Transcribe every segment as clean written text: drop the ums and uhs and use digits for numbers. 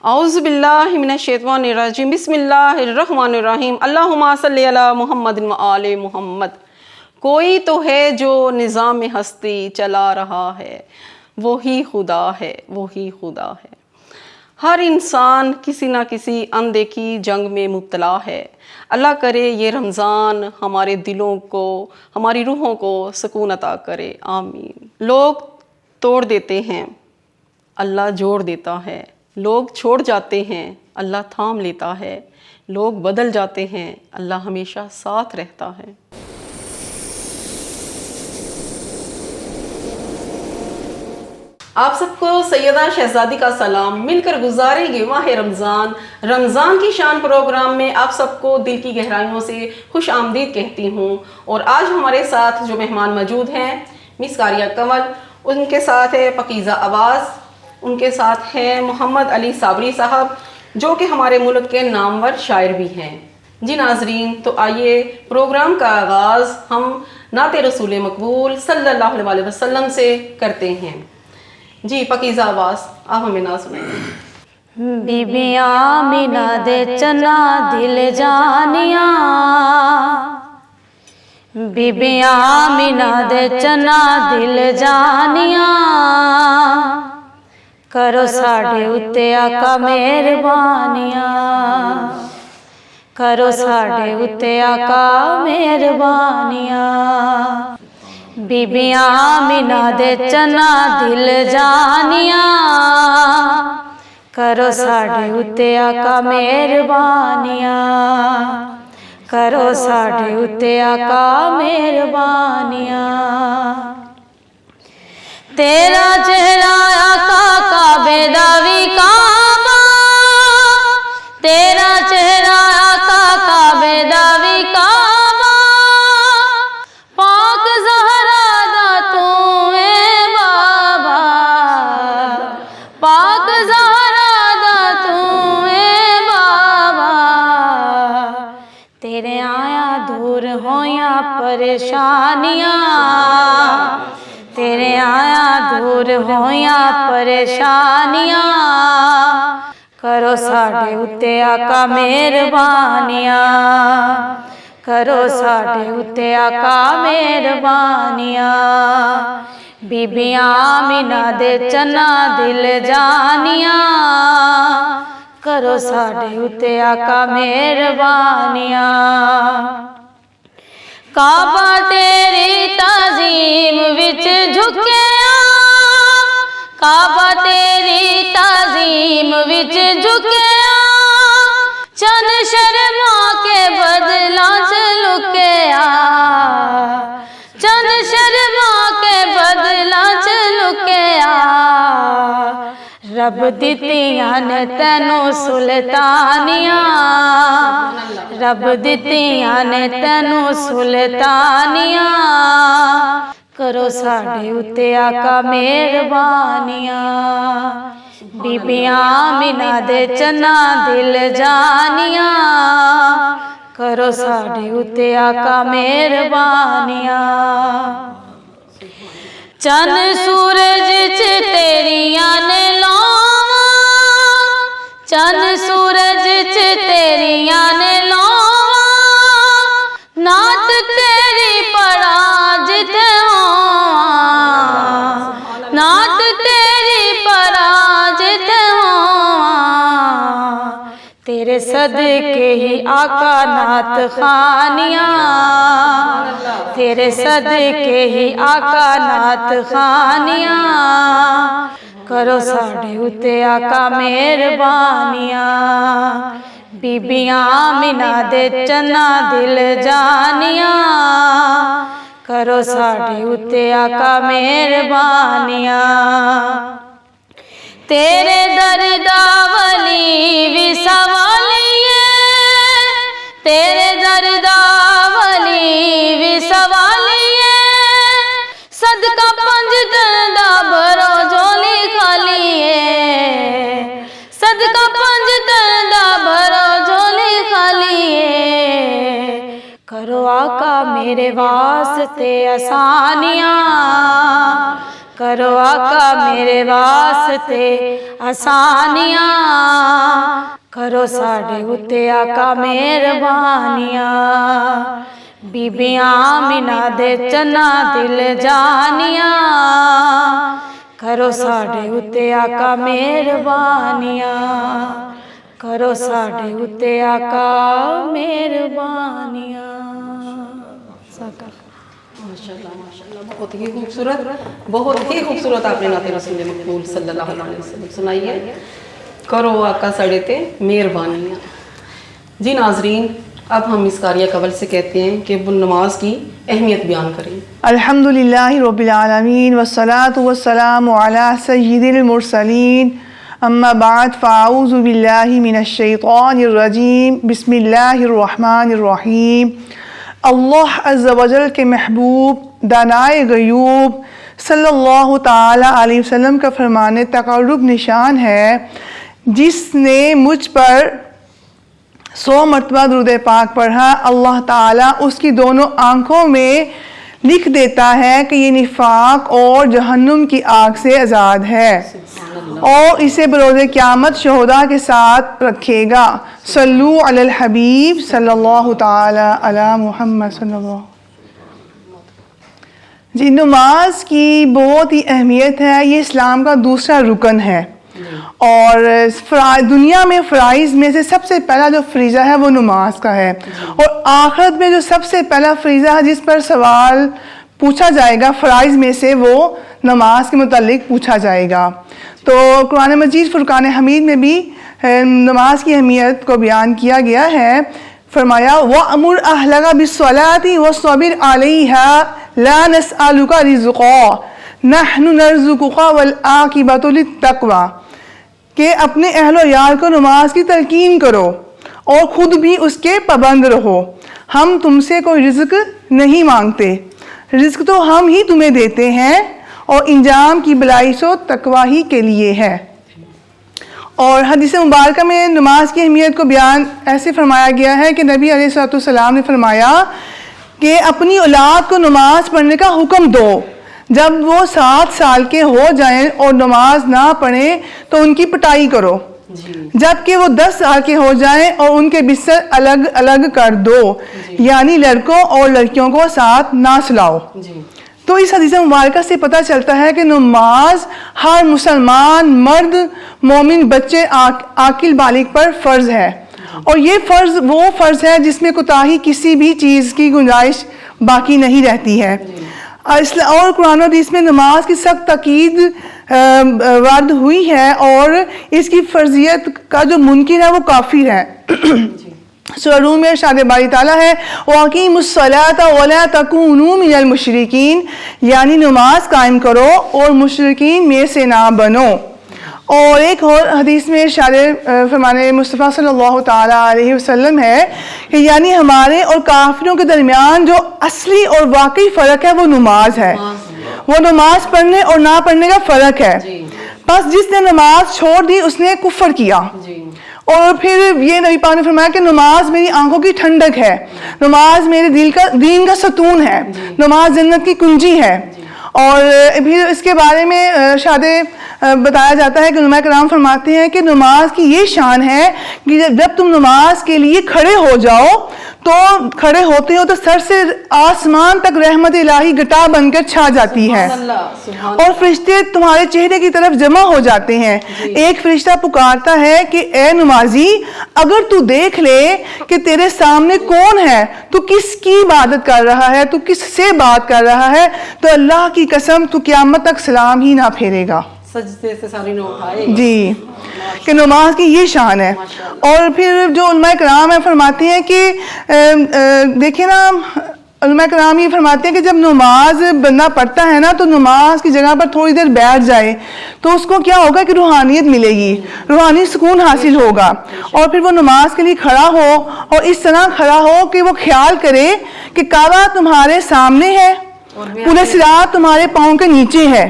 اعوذ باللہ من الشیطان الرجیم، بسم اللہ الرحمن الرحیم، اللہم صلی علی محمد و آل محمد۔ کوئی تو ہے جو نظام ہستی چلا رہا ہے، وہی خدا ہے، وہی خدا ہے۔ ہر انسان کسی نہ کسی اندیکھی جنگ میں مبتلا ہے۔ اللہ کرے یہ رمضان ہمارے دلوں کو، ہماری روحوں کو سکون عطا کرے، آمین۔ لوگ توڑ دیتے ہیں، اللہ جوڑ دیتا ہے۔ لوگ چھوڑ جاتے ہیں، اللہ تھام لیتا ہے۔ لوگ بدل جاتے ہیں، اللہ ہمیشہ ساتھ رہتا ہے۔ آپ سب کو سیدہ شہزادی کا سلام۔ مل کر گزاریں گے ماہ رمضان۔ رمضان کی شان پروگرام میں آپ سب کو دل کی گہرائیوں سے خوش آمدید کہتی ہوں۔ اور آج ہمارے ساتھ جو مہمان موجود ہیں، مس قاریہ قمر، ان کے ساتھ ہے پاکیزہ آواز، ان کے ساتھ ہیں محمد علی صابری صاحب، جو کہ ہمارے ملک کے نامور شاعر بھی ہیں۔ جی ناظرین، تو آئیے پروگرام کا آغاز ہم نعت رسول مقبول صلی اللہ علیہ وسلم سے کرتے ہیں۔ جی پاکیزہ آواز، آپ ہمیں نعت سنائیں۔ بی بی آمینہ دے چنا دل جانیاں، بی بی آمینہ دے چنا دل جانیاں، کرو ساڈے اُتے آقا مہربانیاں، کرو ساڈے اُتے آقا مہربانیاں۔ بی بی آمینہ دے چنا دل جانیاں، کرو ساڈے اُتے آقا مہربانیاں، کرو ساڈے اُتے آقا مہربانیاں۔ تیرا چہرہ آقا کعبے دا وی کعبہ، تیرا چہرہ آقا کعبے دا وی کعبہ، پاک زہرا دا تو اے بابا، پاک زہرا دا تو اے بابا، تیرے آیا دور ہویاں پریشانیاں، تیرے آیا دور ہویاں پریشانیاں، کرو ساڈے اُتے آقا مہربانیاں، کرو ساڈے اُتے آقا مہربانیاں۔ بی بی آمینہ دے چنا دل جانیاں، کرو ساڈے اُتے آقا مہربانیاں۔ کعبہ تیری تعظیم وچ جھکیا، کعبہ تیری تعظیم وچ جھکیا، چند شرما کے بدلا چ لکیا، چند شرما کے بدلا چ لکیا، رب دتیاں نے تینوں سلطانیاں، رب دتیاں نے تینوں سلطانیاں، کرو ساڈے اُتے آقا مہربانیاں۔ بی بی آمینہ دے چنا دل جانیاں، کرو ساڈے اُتے آقا مہربانیاں۔ چن سورج چ تیریاں نے لاواں، چن سورج چ تیریاں نے لاواں، نعت تیری پڑھاں جتھے ہوواں، نعت تیری پڑھاں جتھے ہوواں، تیرے صدقے ہی آقا نعت خوانیاں، تیرے صدقے ہی آقا نعت خوانیاں، کرو ساڈے اُتے آقا مہربانیاں۔ بی بی آمینہ دے چنا دل جانیاں، کرو ساڈے اُتے آقا مہربانیاں۔ تیرے در دا ولی وی سوالیے، تیرے در دا ولی وی سوالیے، صدقہ پنج دن دا بھرو جھولی خالیے، صدقہ پنج دن دا بھرو جھولی خالیے، کرو آقا میرے واسطے آسانیاں، کرو آقا میرے واسطے آسانیاں، کرو ساڈے اتے آقا مہربانیاں، بی بی آمینہ دے چنا دل جانیاں، کرو ساڈے اتے آقا مہربانیاں، کرو ساڈے اتے آقا مہربانیاں۔ ماشاءاللہ بہت ہی خوبصورت آپ نے نعت رسول مقبول صلی اللہ علیہ وسلم سنائی ہے، کرو آقا ساڈے تے مہربانیاں۔ جی ناظرین، اب ہم اس قاریہ قبل سے کہتے ہیں کہ وہ نماز کی اہمیت بیان کریں۔ الحمدللہ رب العالمین والصلاة والسلام علی سید المرسلین، اما بعد فاعوذ باللہ من الشیطان الرجیم، بسم اللہ الرحمن الرحیم۔ اللہ عز و جل کے محبوب دانائے غیوب صلی اللہ تعالی علیہ وسلم کا فرمان تقرب نشان ہے، جس نے مجھ پر 100 مرتبہ درود پاک پڑھا، اللہ تعالیٰ اس کی دونوں آنکھوں میں لکھ دیتا ہے کہ یہ نفاق اور جہنم کی آگ سے آزاد ہے، اور اسے بروز قیامت شہداء کے ساتھ رکھے گا۔ صلو علی الحبیب صلی اللہ تعالی علی محمد صلی اللہ۔ جی نماز کی بہت ہی اہمیت ہے، یہ اسلام کا دوسرا رکن ہے، اور دنیا میں فرائض میں سے سب سے پہلا جو فریضہ ہے وہ نماز کا ہے، اور آخرت میں جو سب سے پہلا فریضہ ہے جس پر سوال پوچھا جائے گا فرائض میں سے، وہ نماز کے متعلق پوچھا جائے گا۔ تو قرآن مجید فرقان حمید میں بھی نماز کی اہمیت کو بیان کیا گیا ہے، فرمایا وَأْمُرْ أَهْلَكَ بِالصَّلَاةِ وَاصْطَبِرْ عَلَيْهَا لَا نَسْأَلُكَ رِزْقًا نَحْنُ نَرْزُقُكَ وَالْعَاقِبَةُ لِلتَّقْوَىٰ، کہ اپنے اہل و یار کو نماز کی تلقین کرو اور خود بھی اس کے پابند رہو، ہم تم سے کوئی رزق نہیں مانگتے، رزق تو ہم ہی تمہیں دیتے ہیں، اور انجام کی بلائی سو تقویٰ ہی کے لیے ہے۔ اور حدیث مبارکہ میں نماز کی اہمیت کو بیان ایسے فرمایا گیا ہے کہ نبی علیہ الصلوۃ والسلام نے فرمایا کہ اپنی اولاد کو نماز پڑھنے کا حکم دو، جب وہ 7 سال کے ہو جائیں اور نماز نہ پڑھیں تو ان کی پٹائی کرو، جب کہ وہ 10 سال کے ہو جائیں اور ان کے بستر الگ الگ کر دو، یعنی لڑکوں اور لڑکیوں کو ساتھ نہ سلاؤ۔ تو اس حدیث مبارکہ سے پتہ چلتا ہے کہ نماز ہر مسلمان مرد مومن بچے عاقل بالغ پر فرض ہے، اور یہ فرض وہ فرض ہے جس میں کوتاہی کسی بھی چیز کی گنجائش باقی نہیں رہتی ہے۔ اور قرآن و حدیث میں نماز کی سخت تاکید وارد ہوئی ہے، اور اس کی فرضیت کا جو منکر ہے وہ کافر ہے۔ سورہ روم میں ارشاد باری تعالیٰ ہے وَأَقِیمُوا الصَّلَاةَ وَلَا تَکُونُوا مِنَ الْمُشْرِکِینَ، یعنی نماز قائم کرو اور مشرکین میں سے نہ بنو۔ اور ایک اور حدیث میں ارشاد فرمان مصطفیٰ صلی اللہ تعالیٰ علیہ وسلم ہے کہ یعنی ہمارے اور کافروں کے درمیان جو اصلی اور واقعی فرق ہے وہ نماز ہے، وہ نماز پڑھنے اور نہ پڑھنے کا فرق ہے۔ بس جس نے نماز چھوڑ دی اس نے کفر کیا۔ اور پھر یہ نبی پاک نے فرمایا کہ نماز میری آنکھوں کی ٹھنڈک ہے، نماز میرے دین کا ستون ہے، نماز جنت کی کنجی ہے۔ اور پھر اس کے بارے میں بتایا جاتا ہے کہ علماء کرام فرماتے ہیں کہ نماز کی یہ شان ہے کہ جب تم نماز کے لیے کھڑے ہو جاؤ تو کھڑے ہوتے ہو تو سر سے آسمان تک رحمت الہی گٹا بن کر چھا جاتی ہے، اور فرشتے تمہارے چہرے کی طرف جمع ہو جاتے ہیں۔ ایک فرشتہ پکارتا ہے کہ اے نمازی، اگر تو دیکھ لے کہ تیرے سامنے کون ہے، تو کس کی عبادت کر رہا ہے، تو کس سے بات کر رہا ہے، تو اللہ کی قسم تو قیامت تک سلام ہی نہ پھیرے گا، سجدے سے ساری نہ اٹھائے گا۔ جی، کہ نماز کی یہ شان ہے۔ اور پھر جو علماء کرام ہیں فرماتے ہیں کہ دیکھیں نا، علماء کرام یہ فرماتے ہیں کہ جب نماز بندہ پڑھتا ہے نا تو نماز کی جگہ پر تھوڑی دیر بیٹھ جائے تو اس کو کیا ہوگا کہ روحانیت ملے گی، روحانی سکون حاصل ہوگا، اور پھر وہ نماز کے لیے کھڑا ہو اور اس طرح کھڑا ہو کہ وہ خیال کرے کہ کعبہ تمہارے سامنے ہے، پورے صراط تمہارے پاؤں کے نیچے ہے،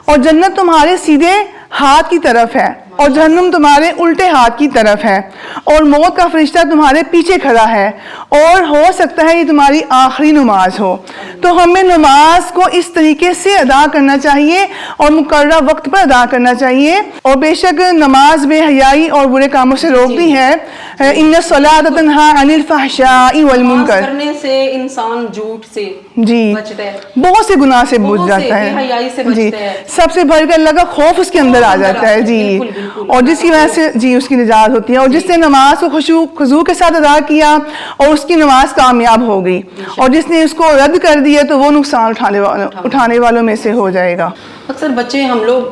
اور جنت تمہارے سیدھے ہاتھ کی طرف ہے، اور جہنم تمہارے الٹے ہاتھ کی طرف ہے اور موت کا فرشتہ تمہارے پیچھے کھڑا ہے اور ہو سکتا ہے یہ تمہاری آخری نماز ہو. تو ہمیں نماز کو اس طریقے سے ادا کرنا چاہیے اور مقررہ وقت پر ادا کرنا چاہیے. اور بے شک نماز بے حیائی اور برے کاموں سے روکتی ہے. ان الصلاۃ تنہی عن الفحشاء والمنکر. کرنے سے انسان جھوٹ سے جی بچتا ہے, بہت سے گناہ سے بچ بہت سے جاتا بے حیائی سے ہے. جی بچتا ہے. سب سے بڑھ کر اللہ کا خوف اس کے اندر آ جاتا ہے. جی بالکل, بالکل. اور جس کی وجہ سے جی اس کی نجات ہوتی ہے. اور جس نے نماز کو خضوع کے ساتھ ادا کیا اور اس کی نماز کامیاب ہو گئی, اور جس نے اس کو رد کر دیا تو وہ نقصان اٹھانے والوں میں سے ہو جائے گا. اکثر بچے, ہم لوگ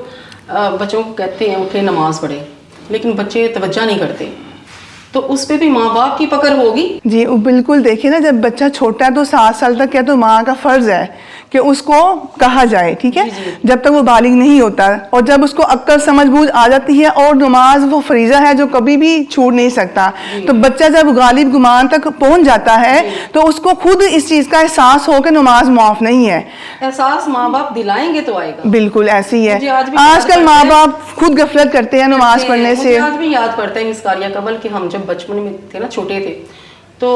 بچوں کو کہتے ہیں اٹھے نماز پڑھے, لیکن بچے توجہ نہیں کرتے, تو اس پہ بھی ماں باپ کی پکڑ ہوگی. جی بالکل. دیکھیے نا, جب بچہ چھوٹا ہے تو 7 سال تک کیا تو ماں کا فرض ہے کہ اس کو کہا جائے, ٹھیک ہے, جب تک وہ بالغ نہیں ہوتا. اور جب اس کو عقل سمجھ بوجھ آ جاتی ہے, اور نماز وہ فریضہ ہے جو کبھی بھی چھوڑ نہیں سکتا, تو بچہ جب غالب گمان تک پہنچ جاتا ہے تو اس کو خود اس چیز کا احساس ہو کہ نماز معاف نہیں ہے. احساس ماں باپ دلائیں گے تو آئے گا. بالکل ایسے ہی ہے. آج کل ماں باپ خود غفلت کرتے ہیں نماز پڑھنے سے. آج بھی یاد پڑتا ہے مس کاریہ قبل کہ ہم جب بچپن میں تھے نا, چھوٹے تھے, تو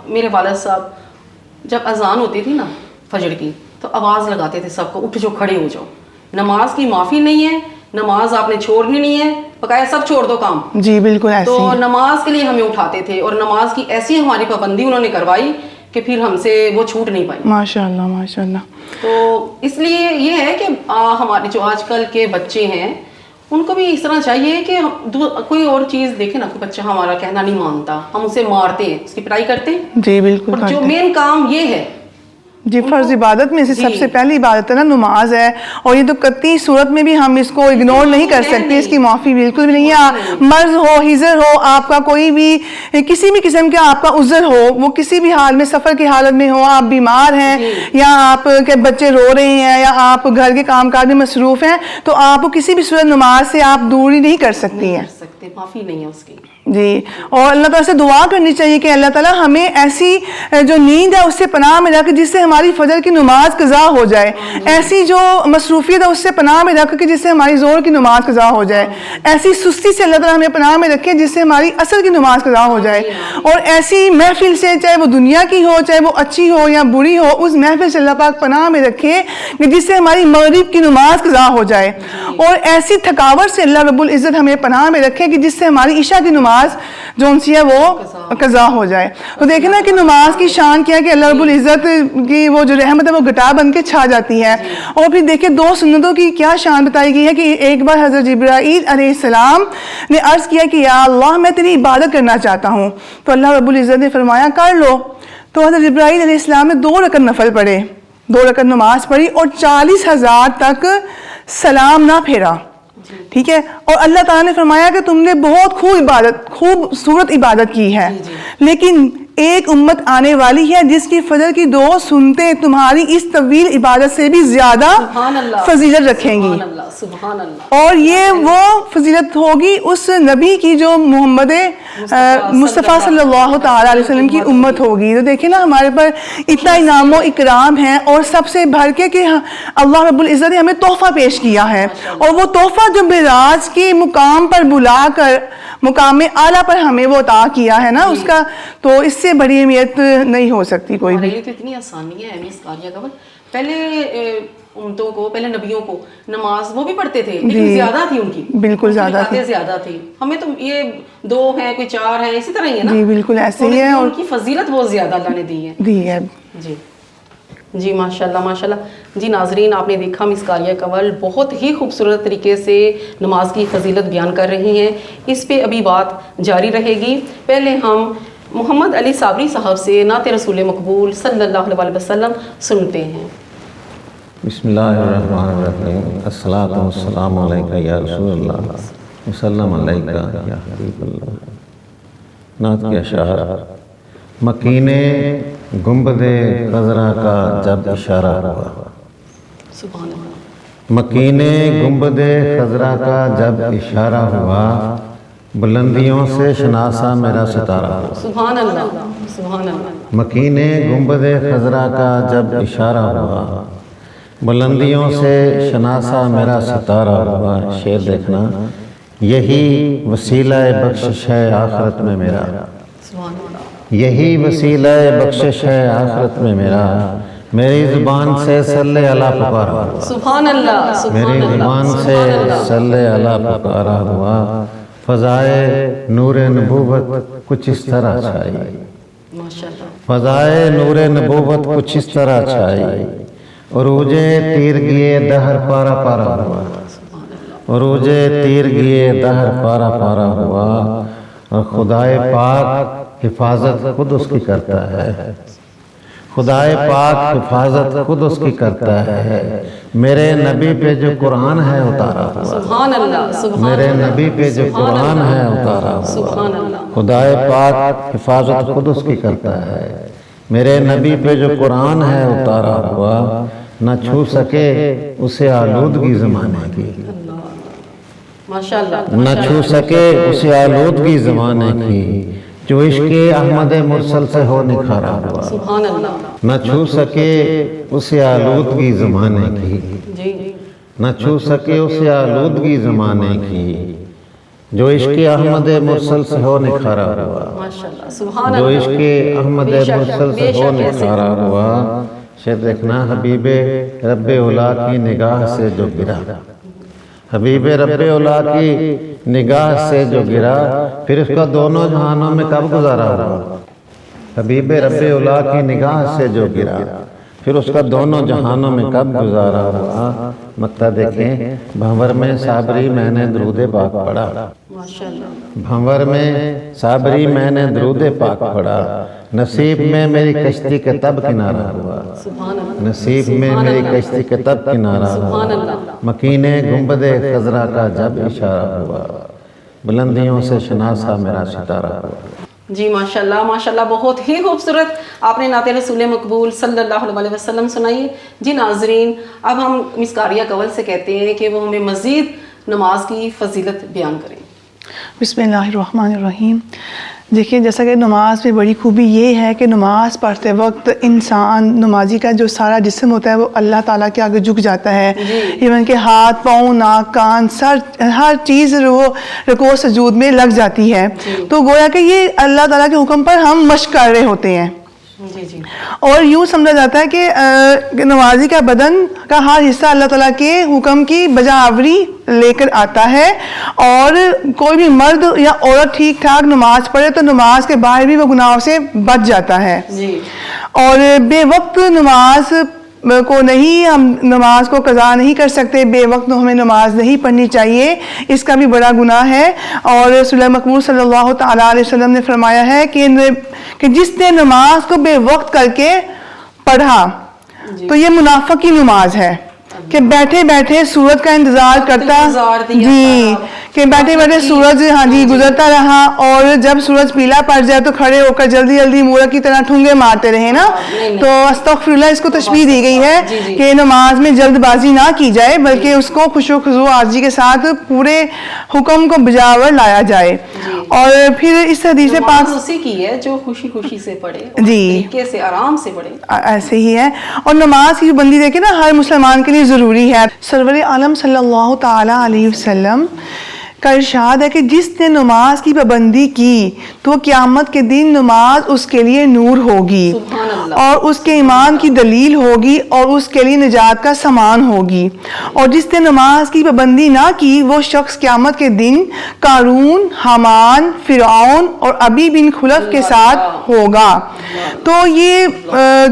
میرے والد صاحب جب اذان ہوتی تھی نا فجر کی, تو آواز لگاتے تھے سب کو, اٹھ جاؤ, کھڑے ہو جاؤ, نماز کی معافی نہیں ہے, نماز آپ نے چھوڑنی نہیں ہے, بقایا سب چھوڑ دو کام. جی بالکل ایسے. تو نماز کے لیے ہمیں اٹھاتے تھے, اور نماز کی ایسی ہماری پابندی انہوں نے کروائی کہ پھر ہم سے وہ چھوٹ نہیں پائی. ماشاء اللہ ماشاء اللہ. تو اس لیے یہ ہے کہ ہمارے جو آج کل کے بچے ہیں ان کو بھی اس طرح چاہیے کہ کوئی اور چیز دیکھے نا, کوئی بچہ ہمارا کہنا نہیں مانتا, ہم اسے مارتے ہیں, اس کی پٹائی کرتے ہیں. جی بالکل. اور جو مین کام یہ ہے, جی فرض عبادت میں سے سب سے پہلی عبادت ہے نا نماز ہے, اور یہ تو قطعی صورت میں بھی ہم اس کو اگنور نہیں کر سکتے, اس کی معافی بالکل بھی نہیں ہے. مرض ہو, ہزر ہو, آپ کا کوئی بھی کسی بھی قسم کا آپ کا عذر ہو, وہ کسی بھی حال میں, سفر کی حالت میں ہو, آپ بیمار ہیں یا آپ کے بچے رو رہے ہیں یا آپ گھر کے کام کاج میں مصروف ہیں, تو آپ کسی بھی صورت نماز سے آپ دوری نہیں کر سکتی ہیں. معافی نہیں ہے اس کی. جی, اور اللہ تعالیٰ سے دعا کرنی چاہیے کہ اللہ تعالیٰ ہمیں ایسی جو نیند ہے اس سے پناہ میں رکھ جس سے ہماری فجر کی نماز قضا ہو جائے, ایسی جو مصروفیت ہے اس سے پناہ میں رکھ کے جس سے ہماری ظہر کی نماز قضا ہو جائے, ایسی سستی سے اللہ تعالیٰ ہمیں پناہ میں رکھے جس سے ہماری عصر کی نماز قضا ہو جائے, اور ایسی محفل سے, چاہے وہ دنیا کی ہو, چاہے وہ اچھی ہو یا بری ہو, اس محفل سے اللہ پاک پناہ میں رکھے کہ جس سے ہماری مغرب کی نماز قضا ہو جائے, اور ایسی تھکاوٹ سے اللہ رب العزت ہمیں پناہ میں رکھے کہ جس سے ہماری عشاء کی نماز جو ان سی ہے وہ قضا ہو جائے. تو دیکھیں نا کہ نماز کی شان کیا ہے کہ اللہ رب العزت کی وہ جو رحمت ہے وہ گٹا بن کے چھا جاتی ہے. اور پھر دیکھیں 2 سنتوں کی کیا شان بتائی گئی ہے کہ ایک بار حضرت جبرائیل علیہ السلام نے عرض کیا کہ یا اللہ میں تیری عبادت کرنا چاہتا ہوں, تو اللہ رب العزت نے فرمایا کر لو. تو حضرت جبرائیل علیہ السلام نے 2 رکعت نفل پڑھے, 2 رکعت نماز پڑھی, اور 40,000 تک سلام نہ پھیرا. ٹھیک ہے, اور اللہ تعالیٰ نے فرمایا کہ تم نے بہت خوبصورت عبادت کی ہے, لیکن ایک امت آنے والی ہے جس کی فجر کی 2 سنتیں تمہاری اس طویل عبادت سے بھی زیادہ فضیلت رکھیں گی. اور یہ وہ فضیلت ہوگی اس نبی کی جو محمد مصطفیٰ صلی اللہ تعالیٰ علیہ وسلم کی امت ہوگی. تو دیکھیں نا ہمارے پر اتنا انعام و اکرام ہے, اور سب سے بڑھ کے کہ اللہ رب العزت نے ہمیں تحفہ پیش کیا ہے, اور وہ تحفہ جو معراج کے مقام پر بلا کر مقام اعلیٰ پر ہمیں وہ عطا کیا ہے نا, اس کا تو اس سے بڑی اہمیت نہیں ہو سکتی کوئی بھی. تو اتنی آسانی ہے مس کاریہ قبل, پہلے امتوں کو, پہلے نبیوں کو نماز وہ بھی پڑھتے تھے, لیکن زیادہ تھی ان کی, بالکل زیادہ تھی. ہمیں تو یہ 2 ہیں, کوئی 4 ہیں, اسی طرح ہی ہے نا. جی بالکل ایسے ہی ہے, اور ان کی فضیلت بہت زیادہ اللہ نے دی ہے. جی جی ماشاءاللہ ماشاءاللہ. جی ناظرین, آپ نے دیکھا مس کاریہ قبل بہت ہی خوبصورت طریقے سے نماز کی فضیلت بیان کر رہی ہیں. اس پہ ابھی بات جاری رہے گی. پہلے ہم محمد علی صابری صاحب سے نعت رسول مقبول صلی اللہ علیہ وسلم سنتے ہیں. بسم اللہ الرحمن الرحیم. الصلاۃ والسلام علیکہ یا رسول اللہ, وسلم علیکہ یا حبیب اللہ. نعت کے اشعار. مکین گنبد خضرا کا جب اشارہ ہوا, سبحان اللہ. مکین گنبد خضرا کا جب اشارہ ہوا, بلندیوں سے شناسا میرا ستارہ ہوا. سبحان اللہ سبحان اللہ. مکین گنبد خضرا کا جب اشارہ ہوا, بلندیوں سے شناسا میرا ستارہ ہوا. شعر دیکھنا. یہی وسیلہ بخشش ہے آخرت میں میرا، سبحان اللہ، یہی وسیلہ بخشش ہے آخرت میں میرا، میری زبان سے صلی اللہ پکارا ہوا، سبحان اللہ، سبحان میری اللہ، زبان سے سبحان اللہ، صلی اللہ پکارا ہوا، فضائے نور نبوت کچھ اس طرح چھائی، ماشاءاللہ، فضائے نور نبوت کچھ اس طرح چھائی، عروجے تیرگیے دہر پارا پارا ہوا، عروجے تیرگیے دہر پارا پارا ہوا، اور خدائے پاک حفاظت خود اس کی کرتا ہے، خدائے پاک حفاظت خود اس کی کرتا ہے، میرے نبی پہ جو قرآن ہے اتارا ہوا، سبحان اللہ، سبحان میرے اللہ، نبی پہ جو قرآن ہے اتارا ہوا، سبحان اللہ، خدائے پاک حفاظت خود اس کی کرتا ہے، میرے نبی پہ جو قرآن ہے اتارا ہوا، نہ چھو سکے اسے آلودگی زمانے کی، ماشاءاللہ، نہ چھو سکے اسے آلودگی زمانے کی، جو عشق احمد مرسل سے ہو نکھارا ہوا، سبحان اللہ، نہ چھو سکے اسے آلودگی زمانے کی، جی، نہ چھو سکے اسے آلودگی زمانے کی، جو عشق احمد مرسل سے ہو نکھارا ہوا، ماشاءاللہ، سبحان جو اللہ، عشق احمد بے شک، مرسل سے بے ہو شک ایسے، نکھارا ہوا، شاید دیکھنا حبیب رب اولا کی نگاہ سے جو گرا، حبیب رب اولا کی نگاہ سے جو گرا، پھر اس کا دونوں جہانوں میں کب گزارا ہوا، حبیب رب اولا کی نگاہ سے جو گرا، پھر اس کا دونوں جہانوں میں کب گزارا ہوا، مقطع دیکھیں، بھنور میں صابری میں نے درود پاک پڑھا، ماشاءاللہ، بھنور میں صابری میں نے درود پاک پڑھا، نصیب میں میری کشتی کے تب کنارہ ہوا، سبحان اللہ، نصیب میں میری کشتی کے تب کنارہ سبحان ہوا، اللہ، مکین گنبد خضرا کا جب اشارہ ہوا، بلندیوں سے شناسا میرا ستارہ ہوا۔ جی ماشاءاللہ، ماشاءاللہ، بہت ہی خوبصورت آپ نے نعت رسول مقبول صلی اللہ علیہ وسلم سنائی۔ جی ناظرین، اب ہم مس قاریہ کول سے کہتے ہیں کہ وہ ہمیں مزید نماز کی فضیلت بیان کریں۔ بسم اللہ الرحمن الرحیم۔ دیکھیے، جیسا کہ نماز میں بڑی خوبی یہ ہے کہ نماز پڑھتے وقت انسان، نمازی کا جو سارا جسم ہوتا ہے وہ اللہ تعالیٰ کے آگے جھک جاتا ہے، ایون کہ ہاتھ، پاؤں، ناک، کان، سر، ہر چیز وہ رکوع سجود میں لگ جاتی ہے، تو گویا کہ یہ اللہ تعالیٰ کے حکم پر ہم مشق کر رہے ہوتے ہیں۔ جی جی، اور یوں سمجھا جاتا ہے کہ نمازی کا بدن کا ہر حصہ اللہ تعالیٰ کے حکم کی بجا آوری لے کر آتا ہے، اور کوئی بھی مرد یا عورت ٹھیک ٹھاک نماز پڑھے تو نماز کے باہر بھی وہ گناہوں سے بچ جاتا ہے، جی، اور بے وقت نماز کو نہیں، ہم نماز کو قضا نہیں کر سکتے، بے وقت ہمیں نماز نہیں پڑھنی چاہیے، اس کا بھی بڑا گناہ ہے۔ اور رسول مقبول صلی اللہ تعالیٰ علیہ وسلم نے فرمایا ہے کہ جس نے نماز کو بے وقت کر کے پڑھا تو یہ منافق کی نماز ہے، کہ بیٹھے بیٹھے سورج کا انتظار کرتا، جی، کہ بیٹھے بیٹھے سورج گزرتا رہا، اور جب سورج پیلا پڑ جائے تو کھڑے ہو کر جلدی جلدی مورخ کی طرح ٹھونگے مارتے رہے نا، تو استغفر اللہ، اس کو تشبیہ دی گئی ہے کہ نماز میں جلد بازی نہ کی جائے، بلکہ اس کو خشوع و خضوع عاجزی کے ساتھ پورے حکم کو بجاور لایا جائے۔ اور پھر اس حدیث پاک اسی کی ہے جو خوشی خوشی سے پڑھے، جی، طریقے سے آرام سے پڑھے، ایسے ہی ہے۔ اور نماز کی بندی دیکھیں نا، ہر مسلمان کے لیے ضروری ہے۔ سرور عالم صلی اللہ تعالیٰ علیہ وسلم کا ارشاد ہے کہ جس نے نماز کی پابندی کی تو قیامت کے دن نماز اس کے لیے نور ہوگی، اور اس کے ایمان کی دلیل ہوگی، اور اس کے لیے نجات کا سامان ہوگی، اور جس نے نماز کی پابندی نہ کی وہ شخص قیامت کے دن قارون، حامان، فرعون اور ابی بن خلف کے ساتھ ہوگا۔ تو یہ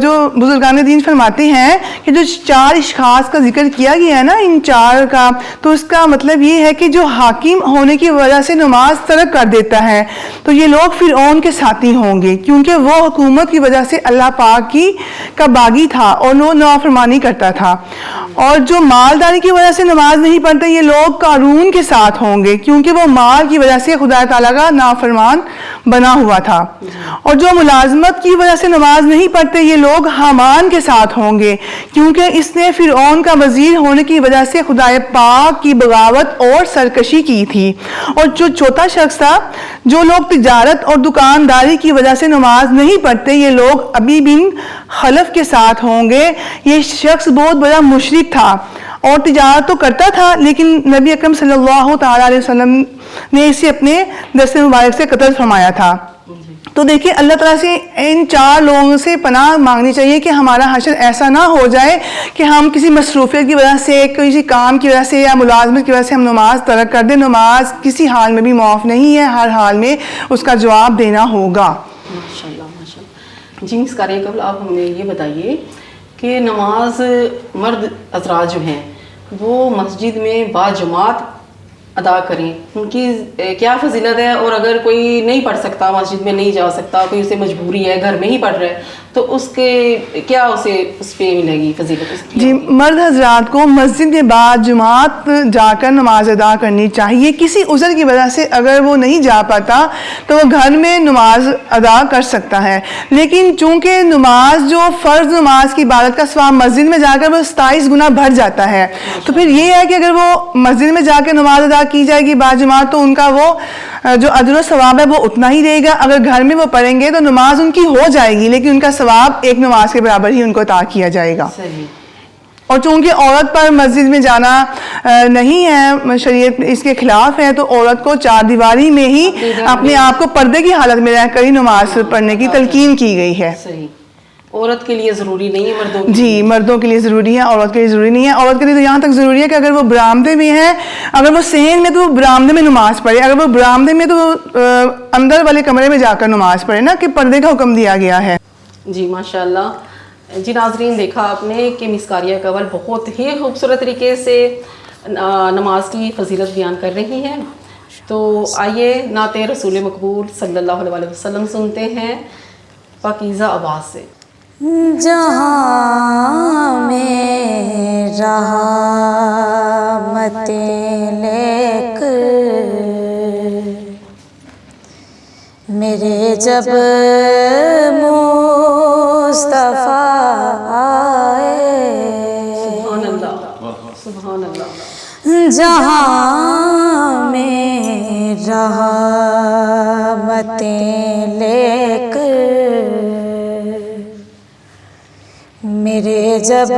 جو بزرگان دین فرماتے ہیں کہ جو 4 اشخاص کا ذکر کیا گیا ہے نا، ان 4 کا، تو اس کا مطلب یہ ہے کہ جو حاکم ہونے کی وجہ سے نماز ترک کر دیتا ہے تو یہ لوگ فرعون کے ساتھی ہوں گے، کیونکہ وہ حکومت کی وجہ سے اللہ پاک کا باغی تھا اور وہ نافرمانی کرتا تھا۔ اور جو مالداری کی وجہ سے نماز نہیں پڑھتے یہ لوگ قارون کے ساتھ ہوں گے، کیونکہ وہ مال کی وجہ سے خدا تعالیٰ کا نافرمان بنا ہوا تھا۔ اور جو ملازمت کی وجہ سے نماز نہیں پڑھتے یہ لوگ حامان کے ساتھ ہوں گے، کیونکہ اس نے فرعون کا وزیر ہونے کی وجہ سے خدا پاک کی بغاوت اور سرکشی کی تھی۔ اور جو چوتھا شخص تھا، جو لوگ تجارت اور دکانداری کی وجہ سے نماز نہیں پڑھتے یہ لوگ ابی بن خلف کے ساتھ ہوں گے۔ یہ شخص بہت بڑا مشرک تھا اور تجارت تو کرتا تھا، لیکن نبی اکرم صلی اللہ تعالیٰ علیہ وسلم نے اسے اپنے دست مبارک سے قتل فرمایا تھا۔ تو دیکھیے اللہ تعالیٰ سے ان 4 لوگوں سے پناہ مانگنی چاہیے کہ ہمارا حشر ایسا نہ ہو جائے کہ ہم کسی مصروفیت کی وجہ سے، کسی کام کی وجہ سے یا ملازمت کی وجہ سے ہم نماز ترک کر دیں۔ نماز کسی حال میں بھی معاف نہیں ہے، ہر حال میں اس کا جواب دینا ہوگا۔ ماشاءاللہ ماشاءاللہ۔ جی مس قاریہ قبل آپ ہمیں یہ بتائیے کہ نماز مرد حضرات جو ہیں وہ مسجد میں باجماعت ادا کریں، ان کی کیا فضیلت ہے؟ اور اگر کوئی نہیں پڑھ سکتا، مسجد میں نہیں جا سکتا، کوئی اسے مجبوری ہے، گھر میں ہی پڑھ رہا ہے، تو اس کے کیا اسے اس پہ ملے گی فضیلت اس کی؟ جی، مرد حضرات کو مسجد کے بعد جماعت جا کر نماز ادا کرنی چاہیے۔ کسی عذر کی وجہ سے اگر وہ نہیں جا پاتا تو وہ گھر میں نماز ادا کر سکتا ہے، لیکن چونکہ نماز جو فرض نماز کی عبادت کا ثواب مسجد میں جا کر وہ 27 گنا بڑھ جاتا ہے، تو پھر یہ ہے کہ اگر وہ مسجد میں جا کے نماز ادا کی جائے گی باجماعت تو ان کا وہ جو اجر و ثواب ہے وہ اتنا ہی رہے گا۔ اگر گھر میں وہ پڑھیں گے تو نماز ان کی ہو جائے گی، لیکن ان کا ثواب ایک نماز کے برابر ہی ان کو عطا کیا جائے گا۔ صحیح۔ اور چونکہ عورت پر مسجد میں جانا نہیں ہے، شریعت اس کے خلاف ہے، تو عورت کو 4 دیواری میں ہی اپنے آپ کو پردے کی حالت میں رہ کر ہی نماز پڑھنے کی تلقین کی گئی ہے۔ صحیح۔ عورت کے لیے ضروری نہیں ہے، مردوں کے جی، مردوں کے لیے ضروری ہے، عورت کے لیے ضروری نہیں ہے۔ عورت کے لیے تو یہاں تک ضروری ہے کہ اگر وہ برآمدے میں ہے، اگر وہ صحن میں تو وہ برآمدے میں نماز پڑھے، اگر وہ برآمدے میں تو وہ اندر والے کمرے میں جا کر نماز پڑھے نا، کہ پردے کا حکم دیا گیا ہے۔ جی ماشاءاللہ۔ جی ناظرین، دیکھا آپ نے کہ مس قاریہ قبل بہت ہی خوبصورت طریقے سے نماز کی فضیلت بیان کر رہی ہیں، تو آئیے نعت رسول مقبول صلی اللہ علیہ وسلم سنتے ہیں پاکیزہ آواز سے۔ جہاں میں رحمتیں لے کر میرے جب مصطفیٰ آئے، سبحان اللہ سبحان اللہ۔ جہاں میں رحمتیں لے کر میرے جب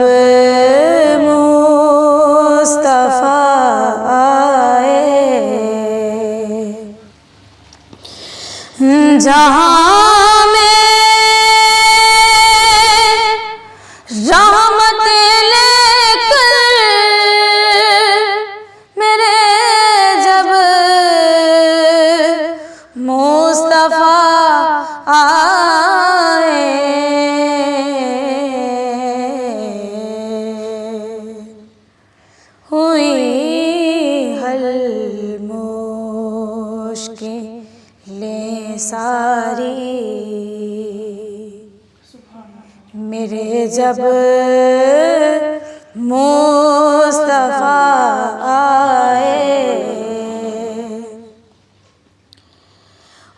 مصطفیٰ آئے، جہاں میں رحمتیں لے کر میرے جب مصطفیٰ آئے، ہوئی حل مشکلیں ساری میرے جب مصطفیٰ آئے،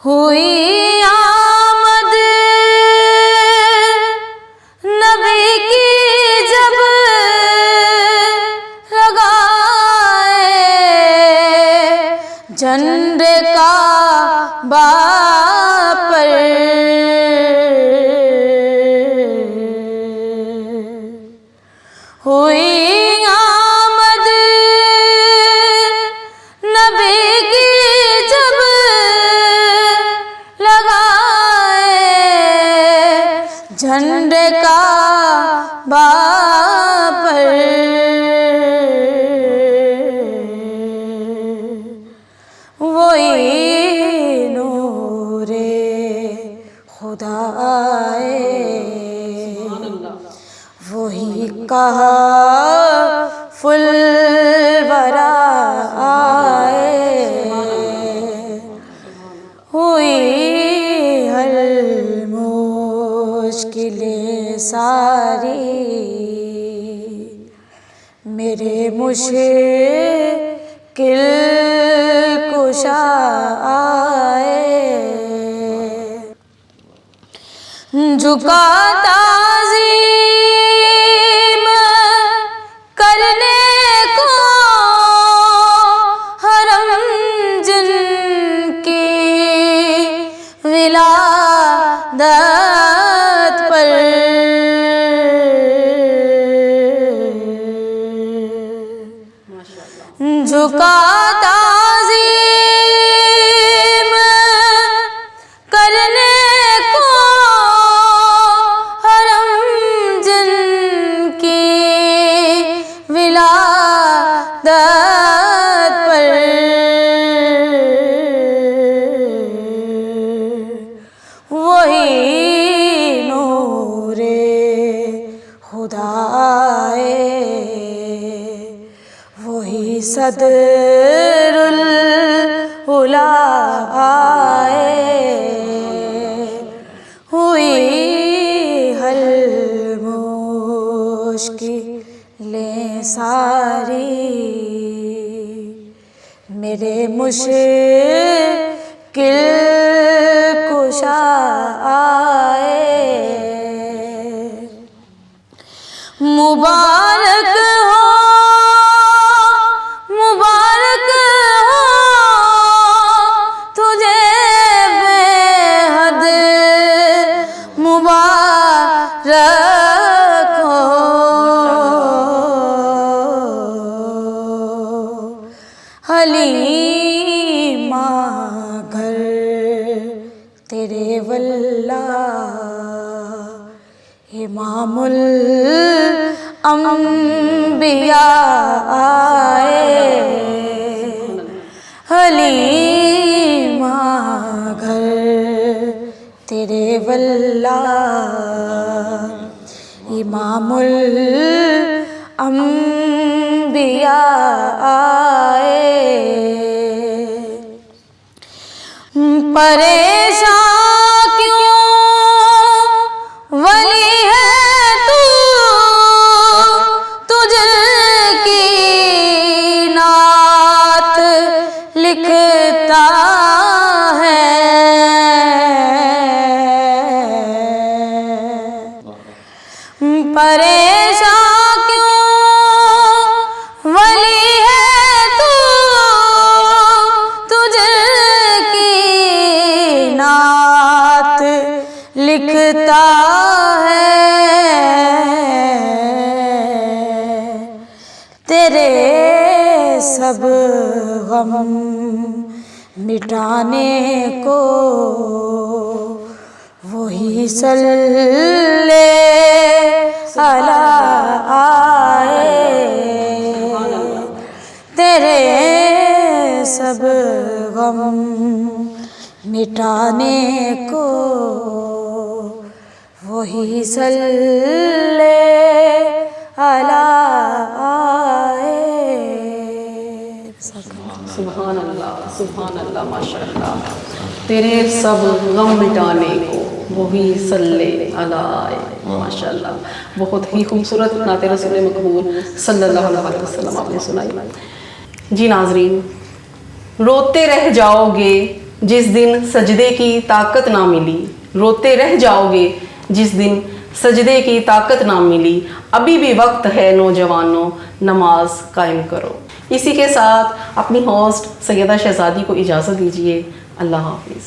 ہوئی آمد نبی کی جب لگائے جھنڈے کعبہ پر، ہوئی آمد نبی کی جب لگائے جھنڈے کعبہ پر، وہی نور خدا آئے، وہی کہا فل ورا آئے، ہوئی حل مشکلیں ساری میرے مشکل کشا آئے، جھکا تعظیم کرنے کو حرم جن کی ولادت پر، جھکا تعظیم کرنے کو حرم جن کی ولادت پر، وہی نور خدا ہے، وہی صدر العلا ہے، ہوئی حل مشکلیں ساری، میرے مشکل کشا آئے، مبارک ہو تجھے بے حد، مبارک ہو حلیمہ گھر تیرے واللہ، امام الانبیاء آئے، حلیمہ گھر تیرے واللہ، امام الانبیاء آئے، پریشان کیوں ولی ہے تو، تجھ کی نعت لکھتا ہے، پریشان کیوں ولی ہے تو، تجھ کی نعت لکھتا ہے، تیرے سب غم مٹانے کو وہی صلی اللہ آئے، تیرے سب غم مٹانے کو وہی صلی اللہ آئے۔ سبحان اللہ ماشاء اللہ، تیرے سب غم مٹانے کو وہی صلی علیہ، ماشاء اللہ، بہت ہی خوبصورت نعت رسول مقبول صلی اللہ علیہ وسلم آپ نے سنائی۔ جی ناظرین، روتے رہ جاؤ گے جس دن سجدے کی طاقت نہ ملی، روتے رہ جاؤ گے جس دن سجدے کی طاقت نہ ملی، ابھی بھی وقت ہے نوجوانوں نماز قائم کرو۔ اسی کے ساتھ اپنی ہوسٹ سیدہ شہزادی کو اجازت دیجیے، اللہ حافظ۔